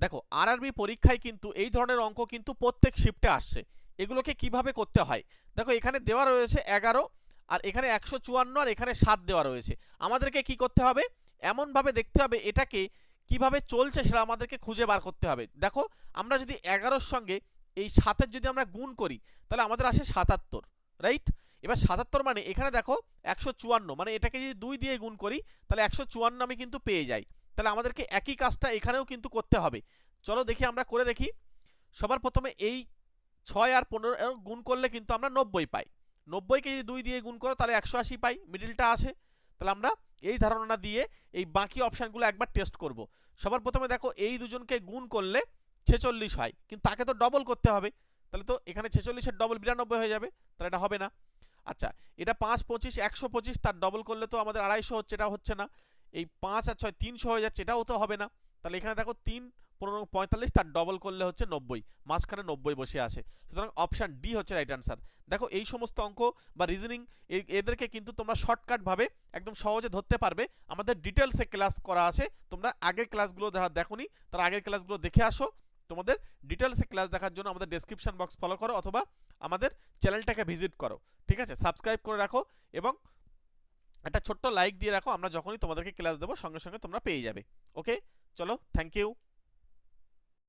দেখো আরআরবি পরীক্ষায় কিন্তু এই ধরনের অঙ্ক কিন্তু প্রত্যেক শিফটে আসছে। এগুলোকে কিভাবে করতে হয় দেখো, এখানে দেওয়া রয়েছে 11, আর এখানে 154, আর এখানে 7 দেওয়া রয়েছে। আমাদেরকে কি করতে হবে, এমনভাবে দেখতে হবে এটাকে কিভাবে চলছে সেটা আমাদেরকে খুঁজে বার করতে হবে। দেখো আমরা যদি 11-র সঙ্গে এই 7-এর যদি আমরা গুণ করি তাহলে আমাদের আসে 77, রাইট? এবার 77 মানে এখানে দেখো 154, মানে এটাকে যদি 2 দিয়ে গুণ করি তাহলে 154 আমি কিন্তু পেয়ে যাই। তাহলে আমাদেরকে একই কাজটা এখানেও কিন্তু করতে হবে। চলো দেখি, আমরা করে দেখি। সবার প্রথমে এই 6 আর 15 গুণ করলে কিন্তু আমরা 90 পাই। 90কে যদি 2 দিয়ে গুণ করো তাহলে 180 পাই, মিডিলটা আসে। তাহলে আমরা এই ধারণা দিয়ে এই বাকি অপশানগুলো একবার টেস্ট করব। সবার প্রথমে দেখো এই দুজনকে গুণ করলে 46 হয়, কিন্তু তাকে তো ডবল করতে হবে। তাহলে তো এখানে 46-এর ডবল 92 হয়ে যাবে, তাহলে এটা হবে না। আচ্ছা, এটা 5 25 125, তার ডবল করলে তো আমাদের 250 হচ্ছে, এটা হচ্ছে না। এই 5 আর 6 300 হয়ে যাচ্ছে, এটাও তো হবে না। তাহলে এখানে দেখো 3 15 45, তার ডবল করলে হচ্ছে 90, মাঝখানে 90 বসে আছে। সুতরাং অপশান ডি হচ্ছে রাইট আনসার। দেখো এই সমস্ত অঙ্ক বা রিজনিং এদেরকে কিন্তু তোমরা শর্টকাট ভাবে একদম সহজে ধরতে পারবে। আমাদের ডিটেলসে ক্লাস করা আছে, তোমরা আগের ক্লাসগুলো যারা দেখোনি তারা আগের ক্লাসগুলো দেখে আসো। তোমাদের ডিটেলসে ক্লাস দেখার জন্য আমাদের ডেসক্রিপশন বক্স ফলো করো, অথবা আমাদের চ্যানেলটাকে ভিজিট করো। ঠিক আছে, সাবস্ক্রাইব করে রাখো এবং একটা ছোট্ট লাইক দিয়ে রাখো। আমরা যখনই তোমাদেরকে ক্লাস দেবো সঙ্গে সঙ্গে তোমরা পেয়ে যাবে। ওকে, চলো, থ্যাংক ইউ।